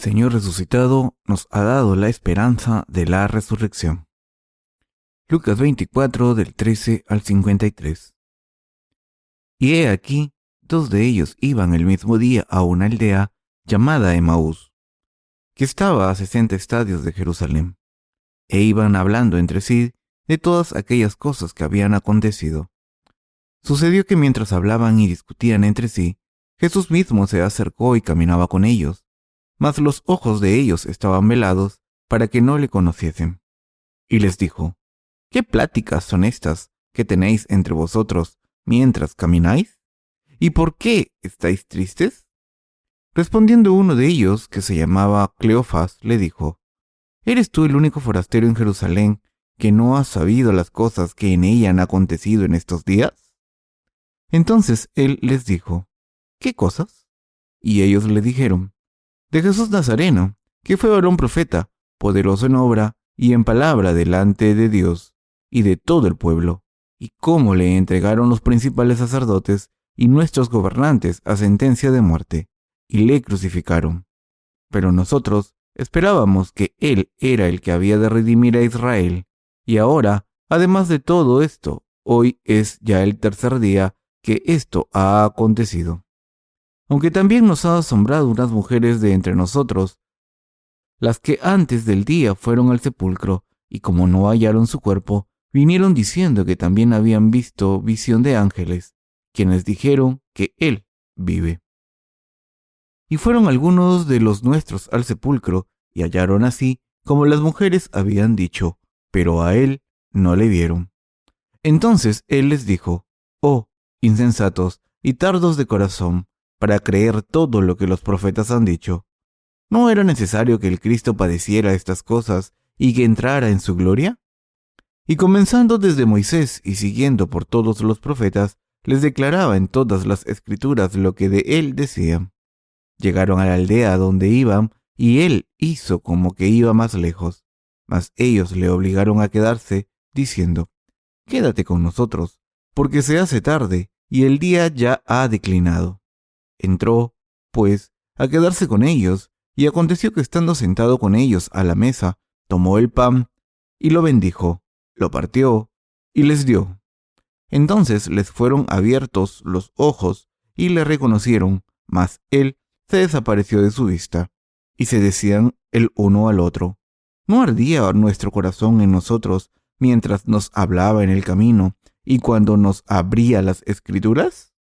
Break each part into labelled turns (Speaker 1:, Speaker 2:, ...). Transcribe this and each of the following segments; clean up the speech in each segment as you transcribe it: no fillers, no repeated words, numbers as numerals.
Speaker 1: Señor resucitado nos ha dado la esperanza de la resurrección. Lucas 24, del 13 al 53. Y he aquí, dos de ellos iban el mismo día a una aldea llamada Emaús, que estaba a 60 estadios de Jerusalén, e iban hablando entre sí de todas aquellas cosas que habían acontecido. Sucedió que mientras hablaban y discutían entre sí, Jesús mismo se acercó y caminaba con ellos, mas los ojos de ellos estaban velados para que no le conociesen. Y les dijo: ¿Qué pláticas son estas que tenéis entre vosotros mientras camináis? ¿Y por qué estáis tristes? Respondiendo uno de ellos, que se llamaba Cleofas, le dijo: ¿Eres tú el único forastero en Jerusalén que no has sabido las cosas que en ella han acontecido en estos días? Entonces él les dijo: ¿Qué cosas? Y ellos le dijeron: de Jesús Nazareno, que fue varón profeta, poderoso en obra y en palabra delante de Dios y de todo el pueblo, y cómo le entregaron los principales sacerdotes y nuestros gobernantes a sentencia de muerte, y le crucificaron. Pero nosotros esperábamos que él era el que había de redimir a Israel, y ahora, además de todo esto, hoy es ya el tercer día que esto ha acontecido. Aunque también nos ha asombrado unas mujeres de entre nosotros, las que antes del día fueron al sepulcro, y como no hallaron su cuerpo, vinieron diciendo que también habían visto visión de ángeles, quienes dijeron que él vive. Y fueron algunos de los nuestros al sepulcro, y hallaron así como las mujeres habían dicho, pero a él no le vieron. Entonces él les dijo: oh, insensatos y tardos de corazón, para creer todo lo que los profetas han dicho. ¿No era necesario que el Cristo padeciera estas cosas y que entrara en su gloria? Y comenzando desde Moisés y siguiendo por todos los profetas, les declaraba en todas las escrituras lo que de él decían. Llegaron a la aldea donde iban, y él hizo como que iba más lejos, mas ellos le obligaron a quedarse, diciendo: quédate con nosotros, porque se hace tarde y el día ya ha declinado. Entró, pues, a quedarse con ellos, y aconteció que estando sentado con ellos a la mesa, tomó el pan y lo bendijo, lo partió y les dio. Entonces les fueron abiertos los ojos y le reconocieron, mas él se desapareció de su vista, y se decían el uno al otro: ¿no ardía nuestro corazón en nosotros mientras nos hablaba en el camino y cuando nos abría las escrituras?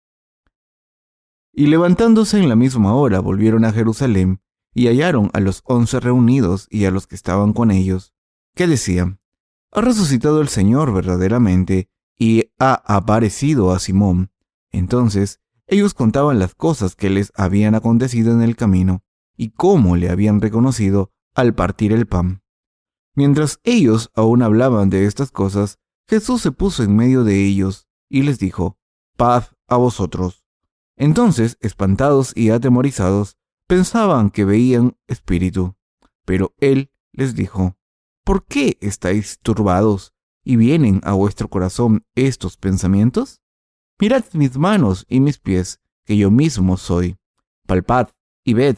Speaker 1: Y levantándose en la misma hora volvieron a Jerusalén, y hallaron a los 11 reunidos y a los que estaban con ellos, que decían: ha resucitado el Señor verdaderamente, y ha aparecido a Simón. Entonces ellos contaban las cosas que les habían acontecido en el camino, y cómo le habían reconocido al partir el pan. Mientras ellos aún hablaban de estas cosas, Jesús se puso en medio de ellos, y les dijo: paz a vosotros. Entonces, espantados y atemorizados, pensaban que veían espíritu. Pero él les dijo: ¿por qué estáis turbados y vienen a vuestro corazón estos pensamientos? Mirad mis manos y mis pies, que yo mismo soy. Palpad y ved,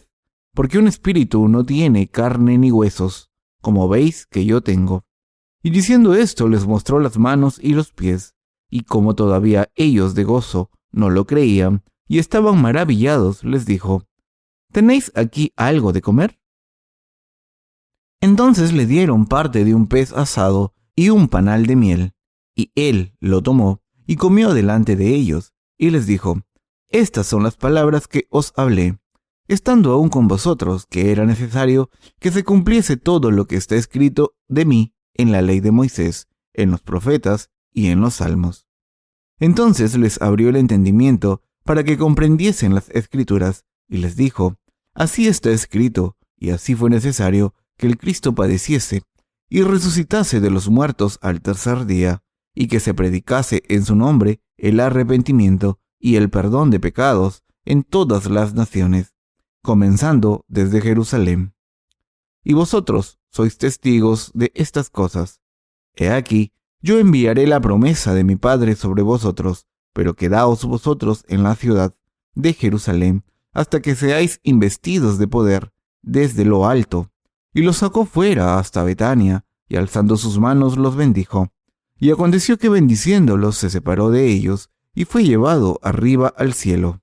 Speaker 1: porque un espíritu no tiene carne ni huesos, como veis que yo tengo. Y diciendo esto les mostró las manos y los pies, y como todavía ellos de gozo no lo creían y estaban maravillados, les dijo: ¿tenéis aquí algo de comer? Entonces le dieron parte de un pez asado y un panal de miel, y él lo tomó y comió delante de ellos, y les dijo: estas son las palabras que os hablé, estando aún con vosotros, que era necesario que se cumpliese todo lo que está escrito de mí en la ley de Moisés, en los profetas y en los salmos. Entonces les abrió el entendimiento para que comprendiesen las escrituras, y les dijo: así está escrito, y así fue necesario que el Cristo padeciese y resucitase de los muertos al tercer día, y que se predicase en su nombre el arrepentimiento y el perdón de pecados en todas las naciones, comenzando desde Jerusalén. Y vosotros sois testigos de estas cosas. He aquí, yo enviaré la promesa de mi Padre sobre vosotros, pero quedaos vosotros en la ciudad de Jerusalén hasta que seáis investidos de poder desde lo alto, y los sacó fuera hasta Betania, y alzando sus manos los bendijo. Y aconteció que bendiciéndolos se separó de ellos, y fue llevado arriba al cielo.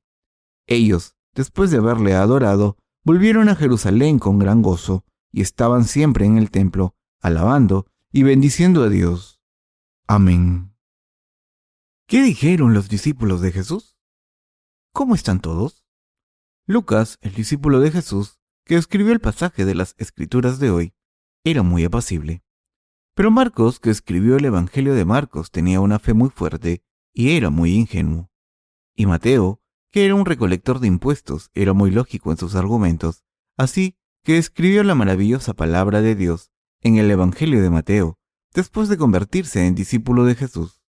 Speaker 1: Ellos, después de haberle adorado, volvieron a Jerusalén con gran gozo, y estaban siempre en el templo, alabando y bendiciendo a Dios. Amén. ¿Qué dijeron los discípulos de Jesús? ¿Cómo están todos? Lucas, el discípulo de Jesús, que escribió el pasaje de las Escrituras de hoy, era muy apacible. Pero Marcos, que escribió el Evangelio de Marcos, tenía una fe muy fuerte y era muy ingenuo. Y Mateo, que era un recolector de impuestos, era muy lógico en sus argumentos, así que escribió la maravillosa palabra de Dios en el Evangelio de Mateo, después de convertirse en discípulo de Jesús.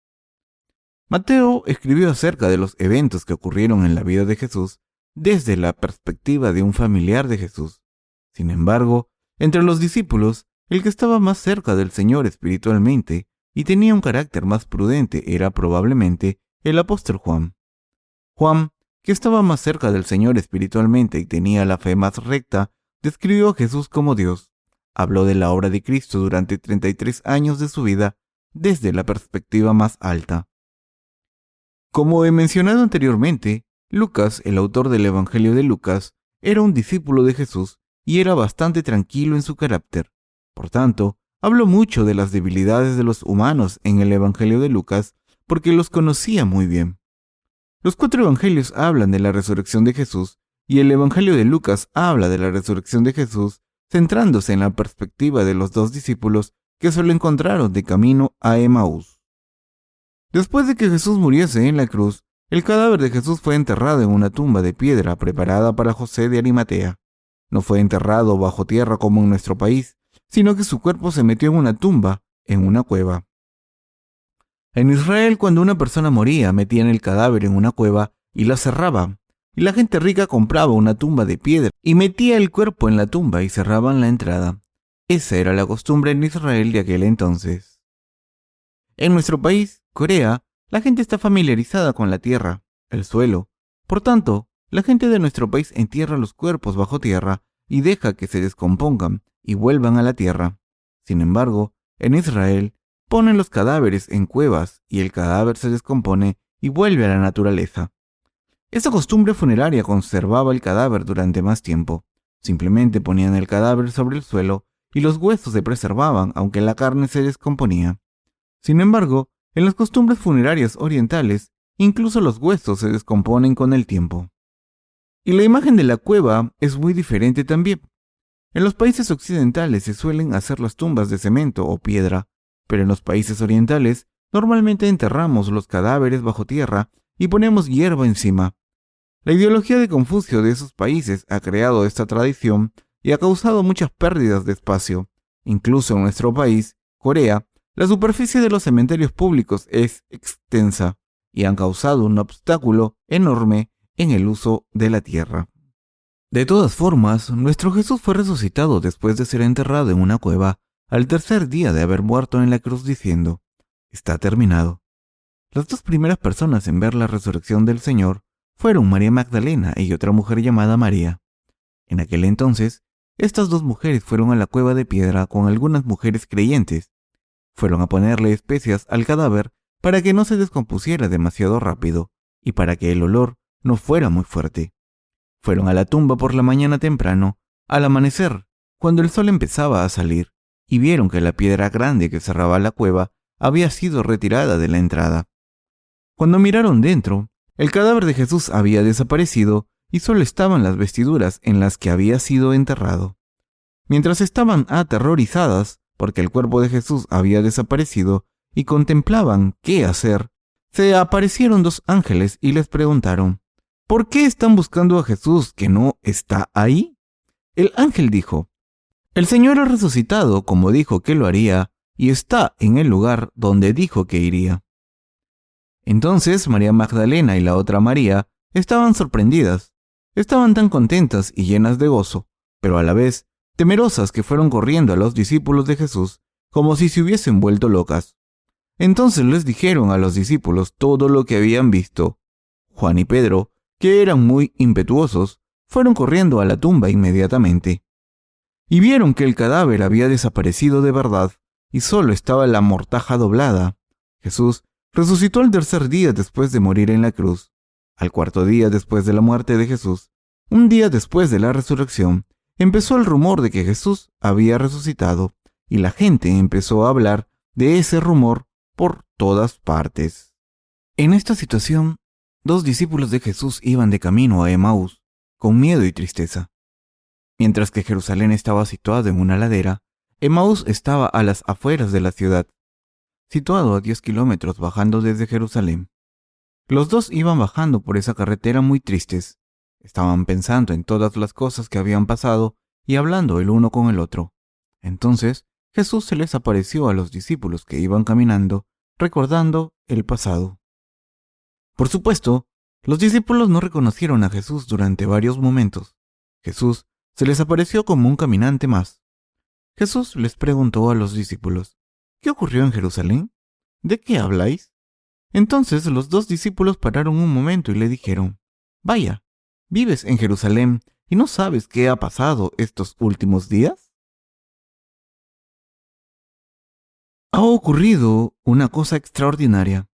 Speaker 1: Mateo escribió acerca de los eventos que ocurrieron en la vida de Jesús desde la perspectiva de un familiar de Jesús. Sin embargo, entre los discípulos, el que estaba más cerca del Señor espiritualmente y tenía un carácter más prudente era probablemente el apóstol Juan. Juan, que estaba más cerca del Señor espiritualmente y tenía la fe más recta, describió a Jesús como Dios. Habló de la obra de Cristo durante 33 años de su vida desde la perspectiva más alta. Como he mencionado anteriormente, Lucas, el autor del Evangelio de Lucas, era un discípulo de Jesús y era bastante tranquilo en su carácter. Por tanto, habló mucho de las debilidades de los humanos en el Evangelio de Lucas porque los conocía muy bien. Los 4 evangelios hablan de la resurrección de Jesús y el Evangelio de Lucas habla de la resurrección de Jesús centrándose en la perspectiva de los 2 discípulos que se lo encontraron de camino a Emaús. Después de que Jesús muriese en la cruz, el cadáver de Jesús fue enterrado en una tumba de piedra preparada para José de Arimatea. No fue enterrado bajo tierra como en nuestro país, sino que su cuerpo se metió en una tumba, en una cueva. En Israel, cuando una persona moría, metían el cadáver en una cueva y la cerraban, y la gente rica compraba una tumba de piedra y metía el cuerpo en la tumba y cerraban la entrada. Esa era la costumbre en Israel de aquel entonces. En nuestro país, Corea, la gente está familiarizada con la tierra, el suelo. Por tanto, la gente de nuestro país entierra los cuerpos bajo tierra y deja que se descompongan y vuelvan a la tierra. Sin embargo, en Israel, ponen los cadáveres en cuevas y el cadáver se descompone y vuelve a la naturaleza. Esta costumbre funeraria conservaba el cadáver durante más tiempo. Simplemente ponían el cadáver sobre el suelo y los huesos se preservaban aunque la carne se descomponía. Sin embargo, en las costumbres funerarias orientales, incluso los huesos se descomponen con el tiempo. Y la imagen de la cueva es muy diferente también. En los países occidentales se suelen hacer las tumbas de cemento o piedra, pero en los países orientales normalmente enterramos los cadáveres bajo tierra y ponemos hierba encima. La ideología de Confucio de esos países ha creado esta tradición y ha causado muchas pérdidas de espacio. Incluso en nuestro país, Corea, la superficie de los cementerios públicos es extensa y han causado un obstáculo enorme en el uso de la tierra. De todas formas, nuestro Jesús fue resucitado después de ser enterrado en una cueva al tercer día de haber muerto en la cruz diciendo, «Está terminado». Las 2 primeras personas en ver la resurrección del Señor fueron María Magdalena y otra mujer llamada María. En aquel entonces, estas 2 mujeres fueron a la cueva de piedra con algunas mujeres creyentes. Fueron a ponerle especias al cadáver para que no se descompusiera demasiado rápido y para que el olor no fuera muy fuerte. Fueron a la tumba por la mañana temprano, al amanecer, cuando el sol empezaba a salir, y vieron que la piedra grande que cerraba la cueva había sido retirada de la entrada. Cuando miraron dentro, el cadáver de Jesús había desaparecido y solo estaban las vestiduras en las que había sido enterrado. Mientras estaban aterrorizadas, porque el cuerpo de Jesús había desaparecido y contemplaban qué hacer, se aparecieron 2 ángeles y les preguntaron, ¿por qué están buscando a Jesús que no está ahí? El ángel dijo, el Señor ha resucitado como dijo que lo haría y está en el lugar donde dijo que iría. Entonces María Magdalena y la otra María estaban sorprendidas, estaban tan contentas y llenas de gozo, pero a la vez temerosas que fueron corriendo a los discípulos de Jesús como si se hubiesen vuelto locas. Entonces les dijeron a los discípulos todo lo que habían visto. Juan y Pedro, que eran muy impetuosos, fueron corriendo a la tumba inmediatamente. y vieron que el cadáver había desaparecido de verdad y solo estaba la mortaja doblada. Jesús resucitó al tercer día después de morir en la cruz. Al cuarto día después de la muerte de Jesús, un día después de la resurrección, empezó el rumor de que Jesús había resucitado, y la gente empezó a hablar de ese rumor por todas partes. En esta situación, 2 discípulos de Jesús iban de camino a Emaús, con miedo y tristeza. Mientras que Jerusalén estaba situado en una ladera, Emaús estaba a las afueras de la ciudad, situado a 10 kilómetros bajando desde Jerusalén. Los dos iban bajando por esa carretera muy tristes. Estaban pensando en todas las cosas que habían pasado y hablando el uno con el otro. Entonces Jesús se les apareció a los discípulos que iban caminando, recordando el pasado. Por supuesto, los discípulos no reconocieron a Jesús durante varios momentos. Jesús se les apareció como un caminante más. Jesús les preguntó a los discípulos: ¿Qué ocurrió en Jerusalén? ¿De qué habláis? Entonces los 2 discípulos pararon un momento y le dijeron: Vaya, ¿vives en Jerusalén y no sabes qué ha pasado estos últimos días? Ha ocurrido una cosa extraordinaria.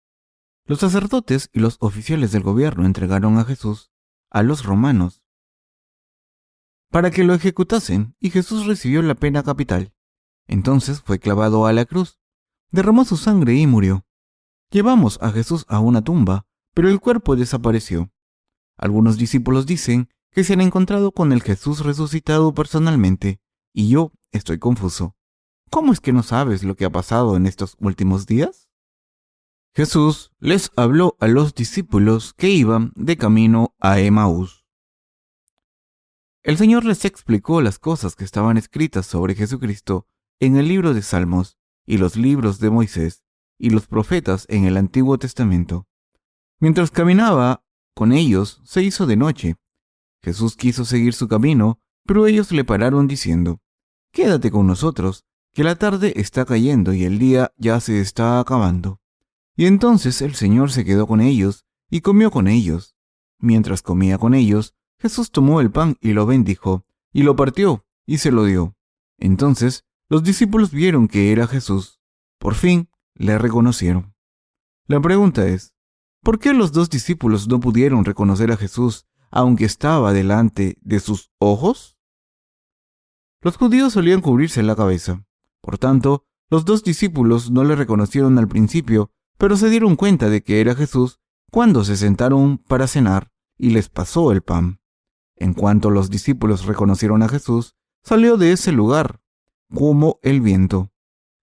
Speaker 1: Los sacerdotes y los oficiales del gobierno entregaron a Jesús a los romanos para que lo ejecutasen, y Jesús recibió la pena capital. Entonces fue clavado a la cruz, derramó su sangre y murió. Llevamos a Jesús a una tumba, pero el cuerpo desapareció. Algunos discípulos dicen que se han encontrado con el Jesús resucitado personalmente, y yo estoy confuso. ¿Cómo es que no sabes lo que ha pasado en estos últimos días? Jesús les habló a los discípulos que iban de camino a Emaús. El Señor les explicó las cosas que estaban escritas sobre Jesucristo en el libro de Salmos y los libros de Moisés y los profetas en el Antiguo Testamento. Mientras caminaba con ellos, se hizo de noche. Jesús quiso seguir su camino, pero ellos le pararon diciendo: Quédate con nosotros, que la tarde está cayendo y el día ya se está acabando. Y entonces el Señor se quedó con ellos y comió con ellos. Mientras comía con ellos, Jesús tomó el pan y lo bendijo, y lo partió y se lo dio. Entonces los discípulos vieron que era Jesús. Por fin le reconocieron. La pregunta es: ¿por qué los 2 discípulos no pudieron reconocer a Jesús aunque estaba delante de sus ojos? Los judíos solían cubrirse la cabeza. Por tanto, los 2 discípulos no le reconocieron al principio, pero se dieron cuenta de que era Jesús cuando se sentaron para cenar y les pasó el pan. En cuanto los discípulos reconocieron a Jesús, salió de ese lugar como el viento.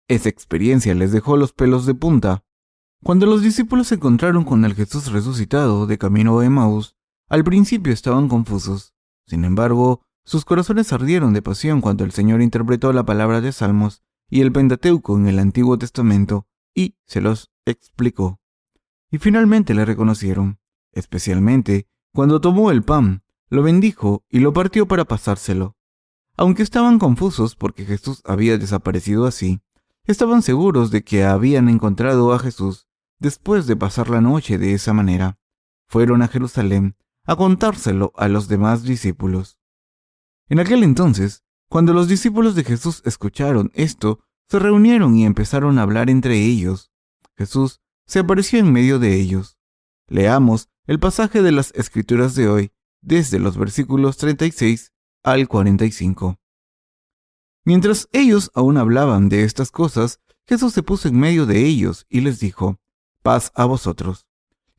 Speaker 1: Esa experiencia les dejó los pelos de punta. Cuando los discípulos se encontraron con el Jesús resucitado de camino a Emaús, al principio estaban confusos. Sin embargo, sus corazones ardieron de pasión cuando el Señor interpretó la palabra de Salmos y el Pentateuco en el Antiguo Testamento y se los explicó. Y finalmente le reconocieron, especialmente cuando tomó el pan, lo bendijo y lo partió para pasárselo. Aunque estaban confusos porque Jesús había desaparecido así, estaban seguros de que habían encontrado a Jesús después de pasar la noche de esa manera. Fueron a Jerusalén a contárselo a los demás discípulos. En aquel entonces, cuando los discípulos de Jesús escucharon esto, se reunieron y empezaron a hablar entre ellos. Jesús se apareció en medio de ellos. Leamos el pasaje de las Escrituras de hoy, desde los versículos 36 al 45. Mientras ellos aún hablaban de estas cosas, Jesús se puso en medio de ellos y les dijo: «Paz a vosotros».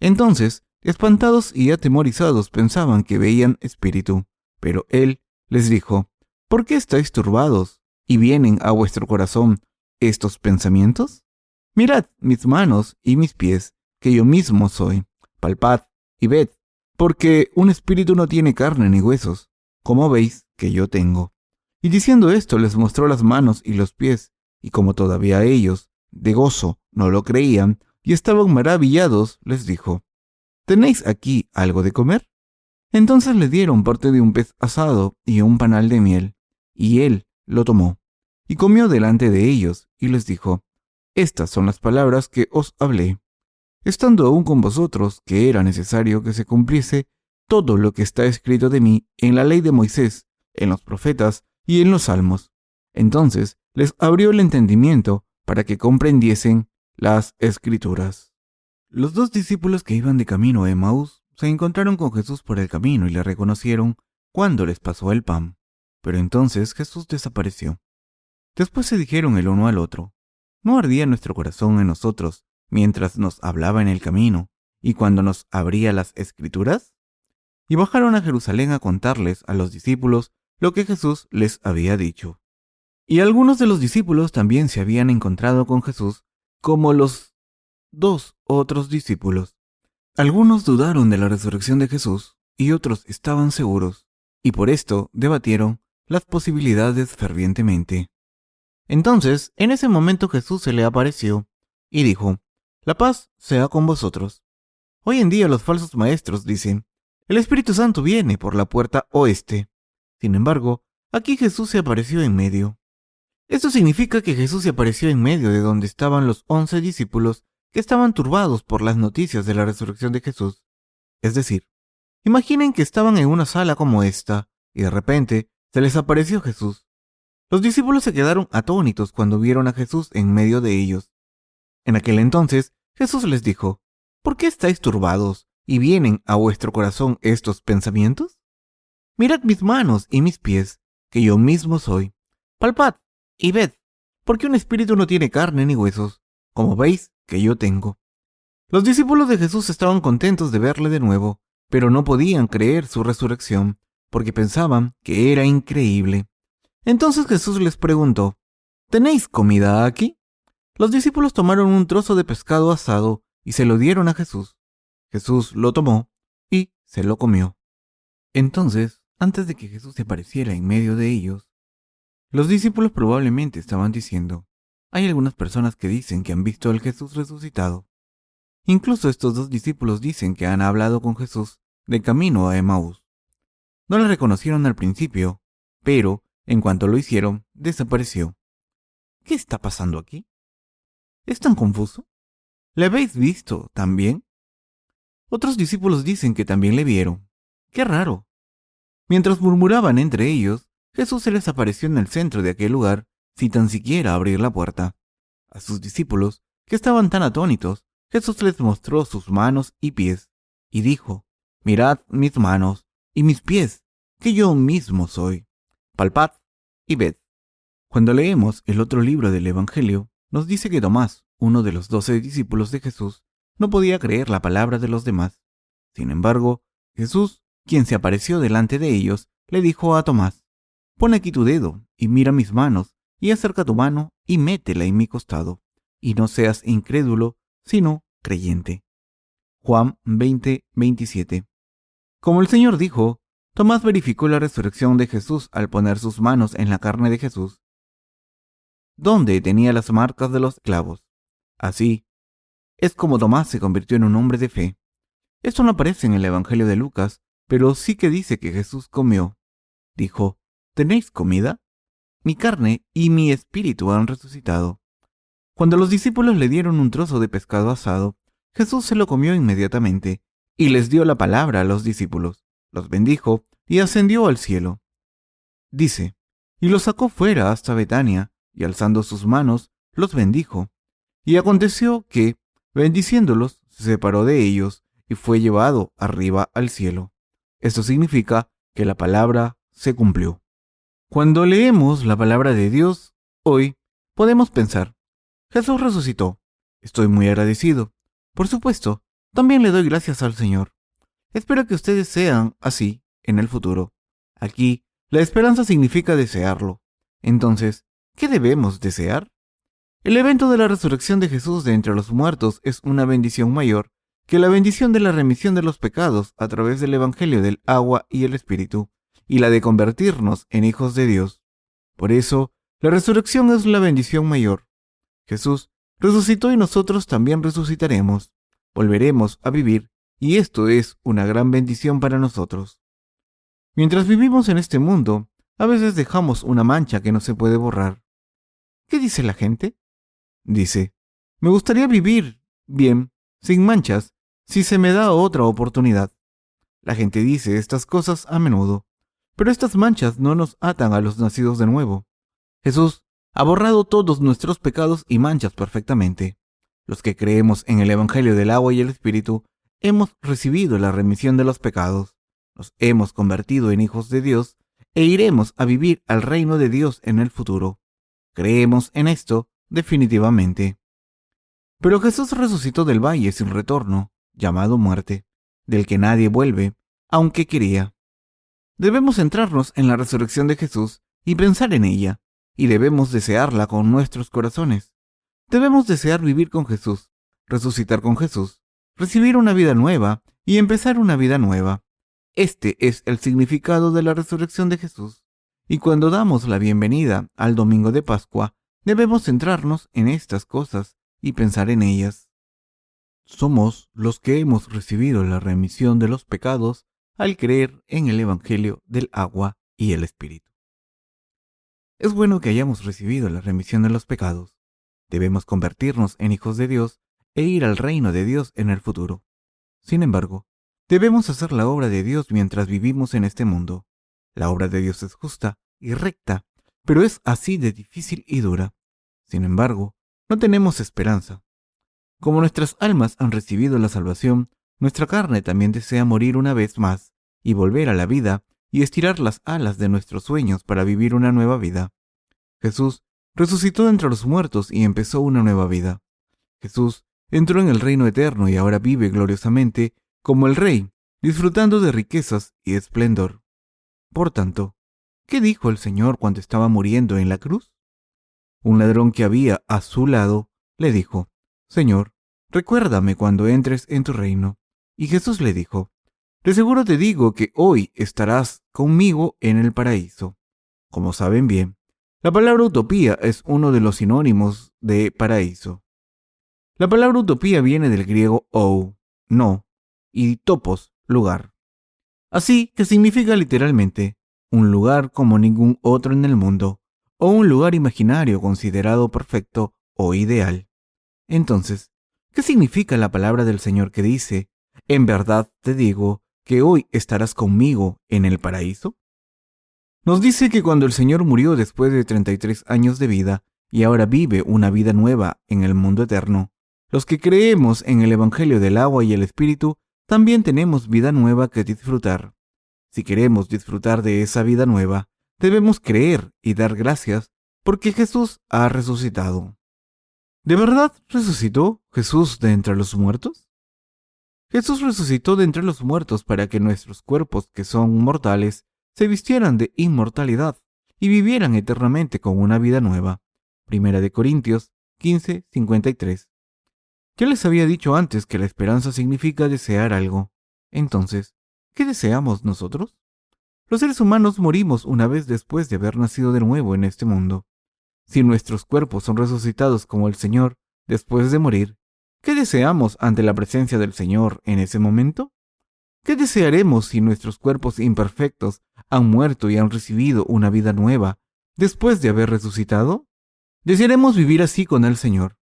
Speaker 1: Entonces, espantados y atemorizados, pensaban que veían espíritu, pero él les dijo: «¿Por qué estáis turbados y vienen a vuestro corazón estos pensamientos? Mirad mis manos y mis pies, que yo mismo soy. Palpad y ved, porque un espíritu no tiene carne ni huesos, como veis que yo tengo». Y diciendo esto les mostró las manos y los pies, y como todavía ellos, de gozo, no lo creían y estaban maravillados, les dijo: «¿Tenéis aquí algo de comer?». Entonces le dieron parte de un pez asado y un panal de miel, y él lo tomó, y comió delante de ellos, y les dijo: «Estas son las palabras que os hablé, estando aún con vosotros, que era necesario que se cumpliese todo lo que está escrito de mí en la ley de Moisés, en los profetas y en los Salmos. Entonces les abrió el entendimiento para que comprendiesen las Escrituras. Los dos discípulos que iban de camino a Emaús se encontraron con Jesús por el camino y le reconocieron cuando les pasó el pan. Pero entonces Jesús desapareció. Después se dijeron el uno al otro: ¿no ardía nuestro corazón en nosotros mientras nos hablaba en el camino y cuando nos abría las Escrituras? Y bajaron a Jerusalén a contarles a los discípulos lo que Jesús les había dicho. Y algunos de los discípulos también se habían encontrado con Jesús, como los dos otros discípulos. Algunos dudaron de la resurrección de Jesús y otros estaban seguros, y por esto debatieron las posibilidades fervientemente. Entonces, en ese momento Jesús se le apareció y dijo: «La paz sea con vosotros». Hoy en día los falsos maestros dicen: «El Espíritu Santo viene por la puerta oeste». Sin embargo, aquí Jesús se apareció en medio. Esto significa que Jesús se apareció en medio de donde estaban los 11 discípulos que estaban turbados por las noticias de la resurrección de Jesús. Es decir, imaginen que estaban en una sala como esta y de repente se les apareció Jesús. Los discípulos se quedaron atónitos cuando vieron a Jesús en medio de ellos. En aquel entonces Jesús les dijo: «¿Por qué estáis turbados y vienen a vuestro corazón estos pensamientos? Mirad mis manos y mis pies, que yo mismo soy. Palpad y ved, porque un espíritu no tiene carne ni huesos, como veis que yo tengo». Los discípulos de Jesús estaban contentos de verle de nuevo, pero no podían creer su resurrección, porque pensaban que era increíble. Entonces Jesús les preguntó: «¿Tenéis comida aquí?». Los discípulos tomaron un trozo de pescado asado y se lo dieron a Jesús. Jesús lo tomó y se lo comió. Entonces, antes de que Jesús se apareciera en medio de ellos, los discípulos probablemente estaban diciendo: «Hay algunas personas que dicen que han visto al Jesús resucitado». Incluso estos dos discípulos dicen que han hablado con Jesús de camino a Emaús. No le reconocieron al principio, pero en cuanto lo hicieron, desapareció. ¿Qué está pasando aquí? ¿Es tan confuso? ¿Le habéis visto también? Otros discípulos dicen que también le vieron. ¡Qué raro! Mientras murmuraban entre ellos, Jesús se les apareció en el centro de aquel lugar, sin tan siquiera abrir la puerta. A sus discípulos, que estaban tan atónitos, Jesús les mostró sus manos y pies, y dijo: «Mirad mis manos y mis pies, que yo mismo soy. Palpad y ved». Cuando leemos el otro libro del Evangelio, nos dice que Tomás, uno de los 12 discípulos de Jesús, no podía creer la palabra de los demás. Sin embargo, Jesús, quien se apareció delante de ellos, le dijo a Tomás: «Pon aquí tu dedo y mira mis manos, y acerca tu mano y métela en mi costado, y no seas incrédulo, sino creyente». Juan 20:27. Como el Señor dijo, Tomás verificó la resurrección de Jesús al poner sus manos en la carne de Jesús, donde tenía las marcas de los clavos. Así es como Tomás se convirtió en un hombre de fe. Esto no aparece en el Evangelio de Lucas, pero sí que dice que Jesús comió. Dijo: «¿Tenéis comida? Mi carne y mi espíritu han resucitado». Cuando los discípulos le dieron un trozo de pescado asado, Jesús se lo comió inmediatamente y les dio la palabra a los discípulos, los bendijo y ascendió al cielo. Dice: «Y los sacó fuera hasta Betania, y alzando sus manos, los bendijo. Y aconteció que, bendiciéndolos, se separó de ellos y fue llevado arriba al cielo». Esto significa que la palabra se cumplió. Cuando leemos la palabra de Dios hoy, podemos pensar: «Jesús resucitó. Estoy muy agradecido. Por supuesto, también le doy gracias al Señor». Espero que ustedes sean así en el futuro. Aquí, la esperanza significa desearlo. Entonces, ¿qué debemos desear? El evento de la resurrección de Jesús de entre los muertos es una bendición mayor que la bendición de la remisión de los pecados a través del Evangelio del agua y el Espíritu, y la de convertirnos en hijos de Dios. Por eso, la resurrección es la bendición mayor. Jesús resucitó y nosotros también resucitaremos. Volveremos a vivir, y esto es una gran bendición para nosotros. Mientras vivimos en este mundo, a veces dejamos una mancha que no se puede borrar. ¿Qué dice la gente? Dice: «Me gustaría vivir bien, sin manchas, si se me da otra oportunidad». La gente dice estas cosas a menudo, Pero estas manchas no nos atan a los nacidos de nuevo. Jesús ha borrado todos nuestros pecados y manchas perfectamente. Los que creemos en el Evangelio del agua y el Espíritu hemos recibido la remisión de los pecados, nos hemos convertido en hijos de Dios e iremos a vivir al reino de Dios en el futuro. Creemos en esto definitivamente. Pero Jesús resucitó del valle sin retorno, llamado muerte, del que nadie vuelve, aunque quería. Debemos centrarnos en la resurrección de Jesús y pensar en ella, y debemos desearla con nuestros corazones. Debemos desear vivir con Jesús, resucitar con Jesús, recibir una vida nueva y empezar una vida nueva. Este es el significado de la resurrección de Jesús. Y cuando damos la bienvenida al domingo de Pascua, debemos centrarnos en estas cosas y pensar en ellas. Somos los que hemos recibido la remisión de los pecados al creer en el Evangelio del agua y el Espíritu. Es bueno que hayamos recibido la remisión de los pecados. Debemos convertirnos en hijos de Dios e ir al reino de Dios en el futuro. Sin embargo, debemos hacer la obra de Dios mientras vivimos en este mundo. La obra de Dios es justa y recta, pero es así de difícil y dura. Sin embargo, no tenemos esperanza. Como nuestras almas han recibido la salvación, nuestra carne también desea morir una vez más y volver a la vida y estirar las alas de nuestros sueños para vivir una nueva vida. Jesús resucitó de entre los muertos y empezó una nueva vida. Jesús entró en el reino eterno y ahora vive gloriosamente como el Rey, disfrutando de riquezas y esplendor. Por tanto, ¿qué dijo el Señor cuando estaba muriendo en la cruz? Un ladrón que había a su lado le dijo: Señor, recuérdame cuando entres en tu reino. Y Jesús le dijo: de seguro te digo que hoy estarás conmigo en el paraíso. Como saben bien, la palabra utopía es uno de los sinónimos de paraíso. La palabra utopía viene del griego ou, no, y topos, lugar. Así que significa literalmente un lugar como ningún otro en el mundo, o un lugar imaginario considerado perfecto o ideal. Entonces, ¿qué significa la palabra del Señor que dice: en verdad te digo que hoy estarás conmigo en el paraíso? Nos dice que cuando el Señor murió después de 33 años de vida y ahora vive una vida nueva en el mundo eterno, los que creemos en el Evangelio del agua y el Espíritu también tenemos vida nueva que disfrutar. Si queremos disfrutar de esa vida nueva, debemos creer y dar gracias porque Jesús ha resucitado. ¿De verdad resucitó Jesús de entre los muertos? Jesús resucitó de entre los muertos para que nuestros cuerpos, que son mortales, se vistieran de inmortalidad y vivieran eternamente con una vida nueva. 1 Corintios 15:53. Ya les había dicho antes que la esperanza significa desear algo. Entonces, ¿qué deseamos nosotros? Los seres humanos morimos una vez después de haber nacido de nuevo en este mundo. Si nuestros cuerpos son resucitados como el Señor después de morir, ¿qué deseamos ante la presencia del Señor en ese momento? ¿Qué desearemos si nuestros cuerpos imperfectos han muerto y han recibido una vida nueva después de haber resucitado? Desearemos vivir así con el Señor.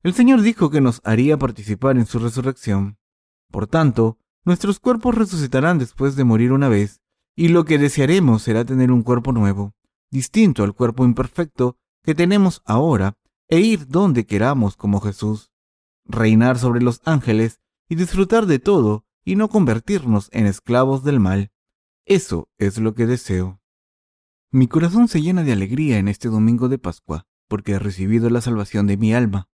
Speaker 1: El Señor dijo que nos haría participar en su resurrección. Por tanto, nuestros cuerpos resucitarán después de morir una vez, y lo que desearemos será tener un cuerpo nuevo, distinto al cuerpo imperfecto que tenemos ahora, e ir donde queramos como Jesús, reinar sobre los ángeles y disfrutar de todo y no convertirnos en esclavos del mal. Eso es lo que deseo. Mi corazón se llena de alegría en este domingo de Pascua, porque he recibido la salvación de mi alma.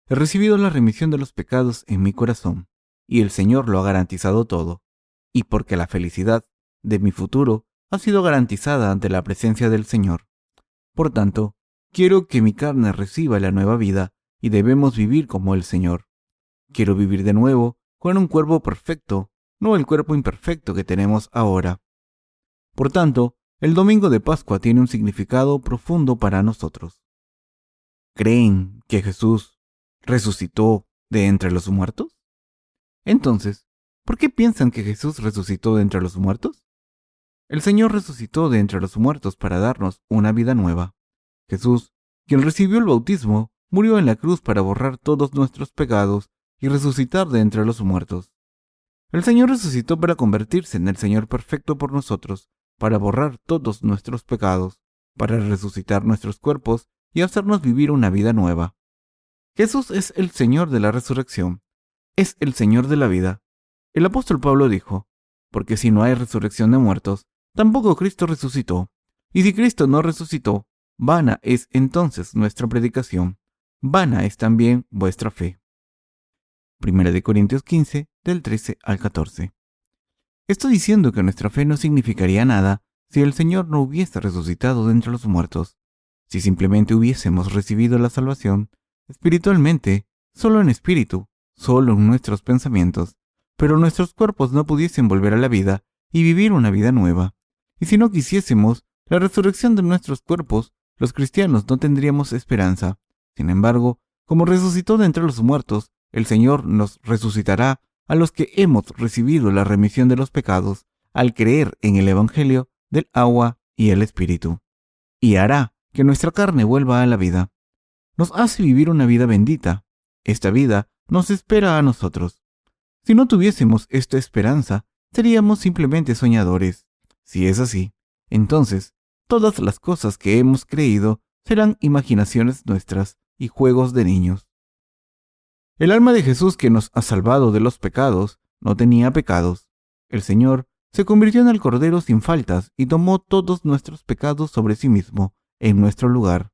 Speaker 1: He recibido la remisión de los pecados en mi corazón, y el Señor lo ha garantizado todo, y porque la felicidad de mi futuro ha sido garantizada ante la presencia del Señor. Por tanto, quiero que mi carne reciba la nueva vida y debemos vivir como el Señor. Quiero vivir de nuevo con un cuerpo perfecto, no el cuerpo imperfecto que tenemos ahora. Por tanto, el domingo de Pascua tiene un significado profundo para nosotros. ¿Creen que Jesús resucitó de entre los muertos? Entonces, ¿por qué piensan que Jesús resucitó de entre los muertos? El Señor resucitó de entre los muertos para darnos una vida nueva. Jesús, quien recibió el bautismo, murió en la cruz para borrar todos nuestros pecados y resucitar de entre los muertos. El Señor resucitó para convertirse en el Señor perfecto por nosotros, para borrar todos nuestros pecados, para resucitar nuestros cuerpos y hacernos vivir una vida nueva. Jesús es el Señor de la resurrección, es el Señor de la vida. El apóstol Pablo dijo, porque si no hay resurrección de muertos, tampoco Cristo resucitó. Y si Cristo no resucitó, vana es entonces nuestra predicación, vana es también vuestra fe. 1 Corintios 15, del 13 al 14. Estoy diciendo que nuestra fe no significaría nada si el Señor no hubiese resucitado de entre los muertos. Si simplemente hubiésemos recibido la salvación espiritualmente, solo en espíritu, solo en nuestros pensamientos, pero nuestros cuerpos no pudiesen volver a la vida y vivir una vida nueva. Y si no quisiésemos la resurrección de nuestros cuerpos, los cristianos no tendríamos esperanza. Sin embargo, como resucitó de entre los muertos, el Señor nos resucitará a los que hemos recibido la remisión de los pecados al creer en el Evangelio del agua y el Espíritu, y hará que nuestra carne vuelva a la vida. Nos hace vivir una vida bendita. Esta vida nos espera a nosotros. Si no tuviésemos esta esperanza, seríamos simplemente soñadores. Si es así, entonces todas las cosas que hemos creído serán imaginaciones nuestras y juegos de niños. El alma de Jesús, que nos ha salvado de los pecados, no tenía pecados. El Señor se convirtió en el Cordero sin faltas y tomó todos nuestros pecados sobre sí mismo, en nuestro lugar.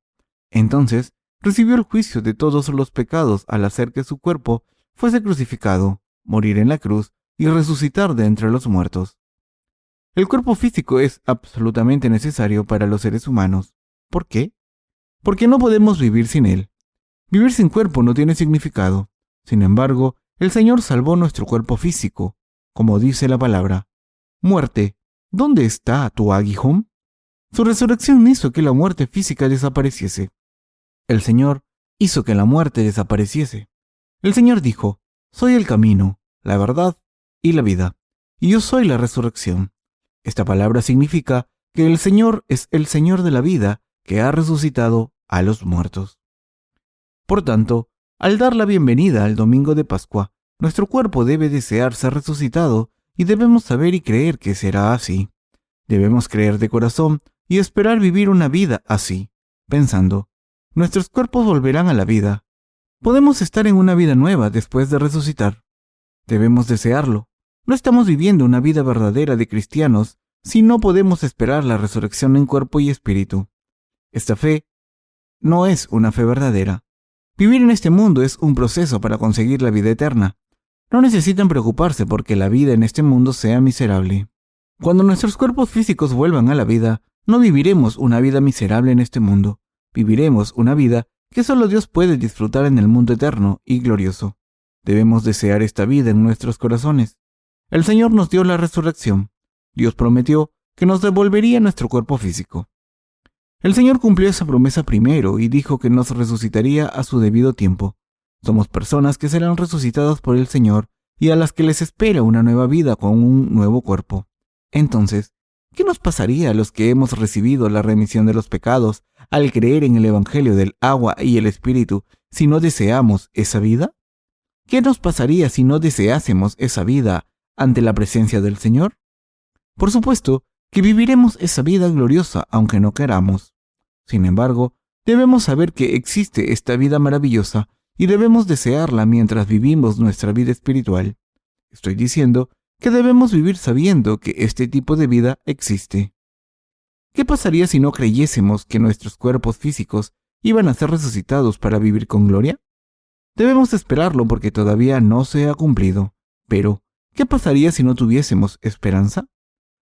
Speaker 1: Entonces, recibió el juicio de todos los pecados al hacer que su cuerpo fuese crucificado, morir en la cruz y resucitar de entre los muertos. El cuerpo físico es absolutamente necesario para los seres humanos. ¿Por qué? Porque no podemos vivir sin él. Vivir sin cuerpo no tiene significado. Sin embargo, el Señor salvó nuestro cuerpo físico. Como dice la palabra, muerte, ¿dónde está tu aguijón? Su resurrección hizo que la muerte física desapareciese. El Señor hizo que la muerte desapareciese. El Señor dijo, soy el camino, la verdad y la vida, y yo soy la resurrección. Esta palabra significa que el Señor es el Señor de la vida que ha resucitado a los muertos. Por tanto, al dar la bienvenida al domingo de Pascua, nuestro cuerpo debe desear ser resucitado y debemos saber y creer que será así. Debemos creer de corazón y esperar vivir una vida así, pensando, nuestros cuerpos volverán a la vida. Podemos estar en una vida nueva después de resucitar. Debemos desearlo. No estamos viviendo una vida verdadera de cristianos si no podemos esperar la resurrección en cuerpo y espíritu. Esta fe no es una fe verdadera. Vivir en este mundo es un proceso para conseguir la vida eterna. No necesitan preocuparse porque la vida en este mundo sea miserable. Cuando nuestros cuerpos físicos vuelvan a la vida, no viviremos una vida miserable en este mundo. Viviremos una vida que solo Dios puede disfrutar en el mundo eterno y glorioso. Debemos desear esta vida en nuestros corazones. El Señor nos dio la resurrección. Dios prometió que nos devolvería nuestro cuerpo físico. El Señor cumplió esa promesa primero y dijo que nos resucitaría a su debido tiempo. Somos personas que serán resucitadas por el Señor y a las que les espera una nueva vida con un nuevo cuerpo. Entonces, ¿qué nos pasaría a los que hemos recibido la remisión de los pecados al creer en el Evangelio del agua y el Espíritu si no deseamos esa vida? ¿Qué nos pasaría si no deseásemos esa vida ante la presencia del Señor? Por supuesto que viviremos esa vida gloriosa aunque no queramos. Sin embargo, debemos saber que existe esta vida maravillosa y debemos desearla mientras vivimos nuestra vida espiritual. Estoy diciendo que debemos vivir sabiendo que este tipo de vida existe. ¿Qué pasaría si no creyésemos que nuestros cuerpos físicos iban a ser resucitados para vivir con gloria? Debemos esperarlo porque todavía no se ha cumplido. Pero, ¿qué pasaría si no tuviésemos esperanza?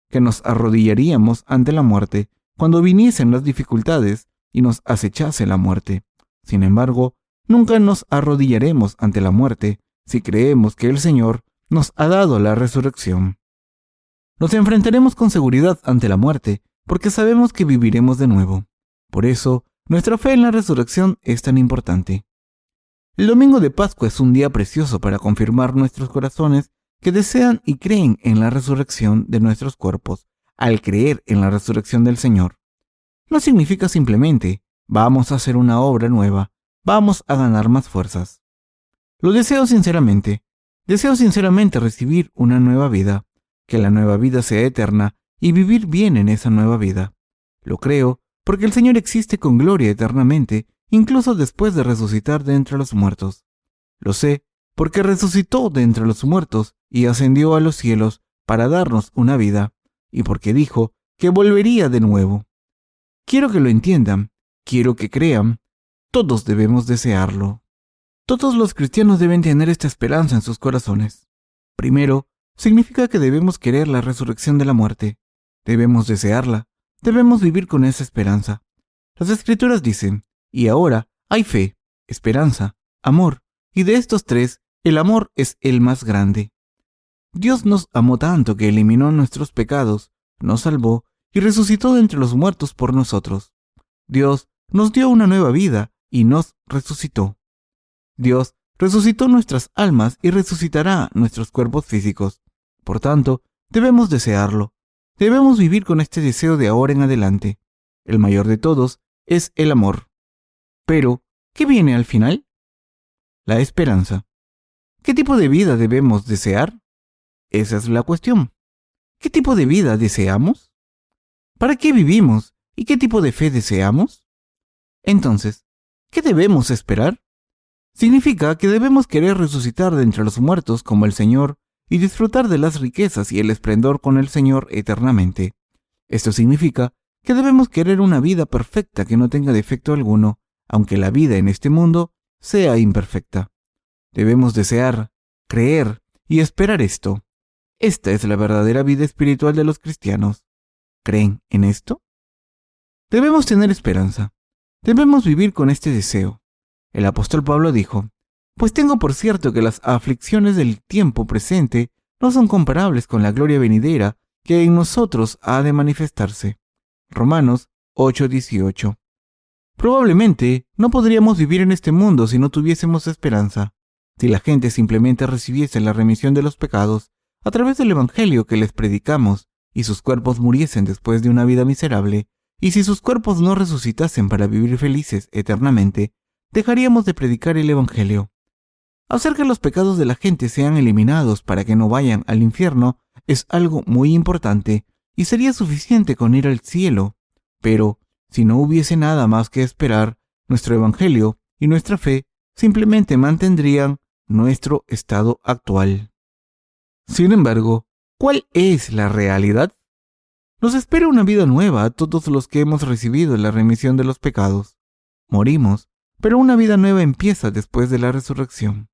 Speaker 1: Que nos arrodillaríamos ante la muerte cuando viniesen las dificultades y nos acechase la muerte. Sin embargo, nunca nos arrodillaremos ante la muerte si creemos que el Señor nos ha dado la resurrección. Nos enfrentaremos con seguridad ante la muerte porque sabemos que viviremos de nuevo. Por eso, nuestra fe en la resurrección es tan importante. El domingo de Pascua es un día precioso para confirmar nuestros corazones que desean y creen en la resurrección de nuestros cuerpos al creer en la resurrección del Señor. No significa simplemente, vamos a hacer una obra nueva, vamos a ganar más fuerzas. Lo deseo sinceramente recibir una nueva vida, que la nueva vida sea eterna y vivir bien en esa nueva vida. Lo creo porque el Señor existe con gloria eternamente, incluso después de resucitar de entre los muertos. Lo sé porque resucitó de entre los muertos y ascendió a los cielos para darnos una vida, y porque dijo que volvería de nuevo. Quiero que lo entiendan, quiero que crean, todos debemos desearlo. Todos los cristianos deben tener esta esperanza en sus corazones. Primero, significa que debemos querer la resurrección de la muerte. Debemos desearla. Debemos vivir con esa esperanza. Las Escrituras dicen, y ahora hay fe, esperanza, amor, y de estos tres, el amor es el más grande. Dios nos amó tanto que eliminó nuestros pecados, nos salvó y resucitó de entre los muertos por nosotros. Dios nos dio una nueva vida y nos resucitó. Dios resucitó nuestras almas y resucitará nuestros cuerpos físicos. Por tanto, debemos desearlo. Debemos vivir con este deseo de ahora en adelante. El mayor de todos es el amor. Pero, ¿qué viene al final? La esperanza. ¿Qué tipo de vida debemos desear? Esa es la cuestión. ¿Qué tipo de vida deseamos? ¿Para qué vivimos? ¿Y qué tipo de fe deseamos? Entonces, ¿qué debemos esperar? Significa que debemos querer resucitar de entre los muertos como el Señor y disfrutar de las riquezas y el esplendor con el Señor eternamente. Esto significa que debemos querer una vida perfecta que no tenga defecto alguno, aunque la vida en este mundo sea imperfecta. Debemos desear, creer y esperar esto. Esta es la verdadera vida espiritual de los cristianos. ¿Creen en esto? Debemos tener esperanza. Debemos vivir con este deseo. El apóstol Pablo dijo, pues tengo por cierto que las aflicciones del tiempo presente no son comparables con la gloria venidera que en nosotros ha de manifestarse. Romanos 8:18. Probablemente no podríamos vivir en este mundo si no tuviésemos esperanza. Si la gente simplemente recibiese la remisión de los pecados a través del Evangelio que les predicamos y sus cuerpos muriesen después de una vida miserable, y si sus cuerpos no resucitasen para vivir felices eternamente, dejaríamos de predicar el Evangelio. Hacer que los pecados de la gente sean eliminados para que no vayan al infierno es algo muy importante y sería suficiente con ir al cielo. Pero, si no hubiese nada más que esperar, nuestro Evangelio y nuestra fe simplemente mantendrían nuestro estado actual. Sin embargo, ¿cuál es la realidad? Nos espera una vida nueva a todos los que hemos recibido la remisión de los pecados. Morimos, pero una vida nueva empieza después de la resurrección.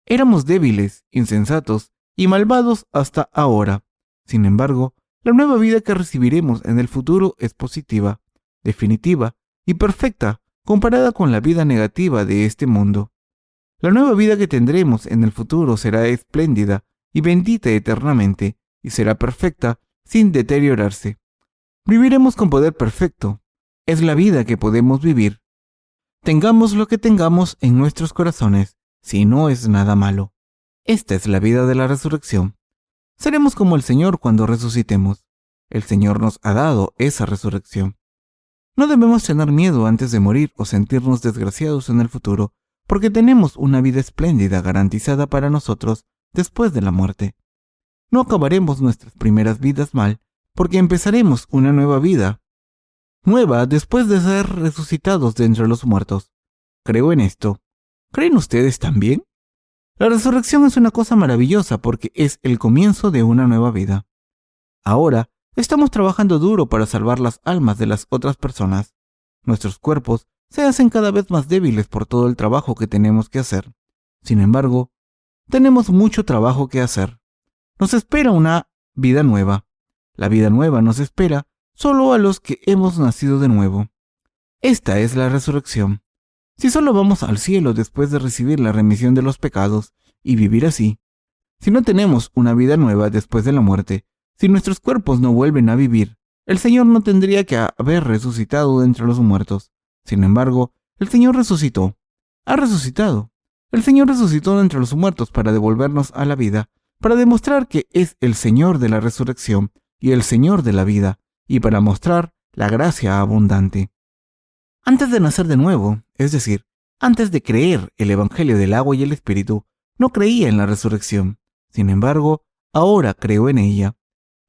Speaker 1: Éramos débiles, insensatos y malvados hasta ahora. Sin embargo, la nueva vida que recibiremos en el futuro es positiva, definitiva y perfecta comparada con la vida negativa de este mundo. La nueva vida que tendremos en el futuro será espléndida y bendita eternamente, y será perfecta sin deteriorarse. Viviremos con poder perfecto. Es la vida que podemos vivir. Tengamos lo que tengamos en nuestros corazones, si no es nada malo. Esta es la vida de la resurrección. Seremos como el Señor cuando resucitemos. El Señor nos ha dado esa resurrección. No debemos tener miedo antes de morir o sentirnos desgraciados en el futuro, porque tenemos una vida espléndida garantizada para nosotros después de la muerte. No acabaremos nuestras primeras vidas mal, porque empezaremos una nueva vida, nueva después de ser resucitados de entre los muertos. Creo en esto. ¿Creen ustedes también? La resurrección es una cosa maravillosa porque es el comienzo de una nueva vida. Ahora estamos trabajando duro para salvar las almas de las otras personas. Nuestros cuerpos se hacen cada vez más débiles por todo el trabajo que tenemos que hacer. Sin embargo, tenemos mucho trabajo que hacer. Nos espera una vida nueva. La vida nueva nos espera solo a los que hemos nacido de nuevo. Esta es la resurrección. Si solo vamos al cielo después de recibir la remisión de los pecados y vivir así, si no tenemos una vida nueva después de la muerte, si nuestros cuerpos no vuelven a vivir, el Señor no tendría que haber resucitado de entre los muertos. Sin embargo, el Señor resucitó. Ha resucitado. El Señor resucitó de entre los muertos para devolvernos a la vida, para demostrar que es el Señor de la resurrección y el Señor de la vida, y para mostrar la gracia abundante. Antes de nacer de nuevo, es decir, antes de creer el Evangelio del agua y el Espíritu, no creía en la resurrección. Sin embargo, ahora creo en ella.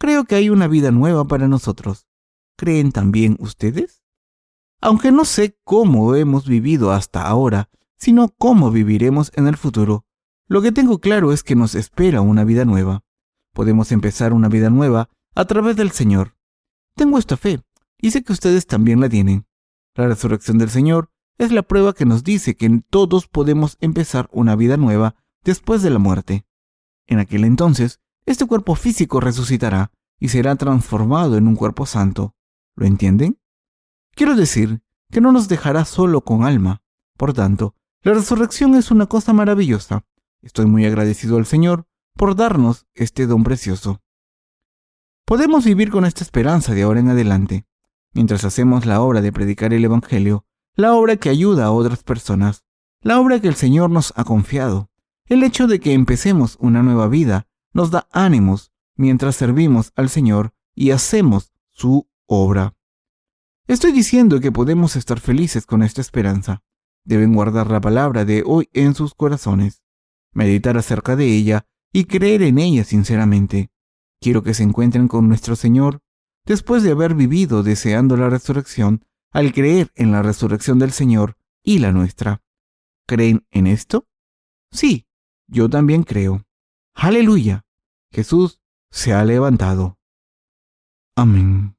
Speaker 1: creo que hay una vida nueva para nosotros. ¿Creen también ustedes? Aunque no sé cómo hemos vivido hasta ahora, sino cómo viviremos en el futuro, lo que tengo claro es que nos espera una vida nueva. Podemos empezar una vida nueva a través del Señor. Tengo esta fe, y sé que ustedes también la tienen. La resurrección del Señor es la prueba que nos dice que todos podemos empezar una vida nueva después de la muerte. En aquel entonces, este cuerpo físico resucitará y será transformado en un cuerpo santo. ¿Lo entienden? Quiero decir que no nos dejará solo con alma. Por tanto, la resurrección es una cosa maravillosa. Estoy muy agradecido al Señor por darnos este don precioso. Podemos vivir con esta esperanza de ahora en adelante, mientras hacemos la obra de predicar el Evangelio, la obra que ayuda a otras personas, la obra que el Señor nos ha confiado. El hecho de que empecemos una nueva vida nos da ánimos mientras servimos al Señor y hacemos su obra. Estoy diciendo que podemos estar felices con esta esperanza. Deben guardar la palabra de hoy en sus corazones, meditar acerca de ella y creer en ella sinceramente. Quiero que se encuentren con nuestro Señor después de haber vivido deseando la resurrección al creer en la resurrección del Señor y la nuestra. ¿Creen en esto? Sí, yo también creo. ¡Aleluya! Jesús se ha levantado. Amén.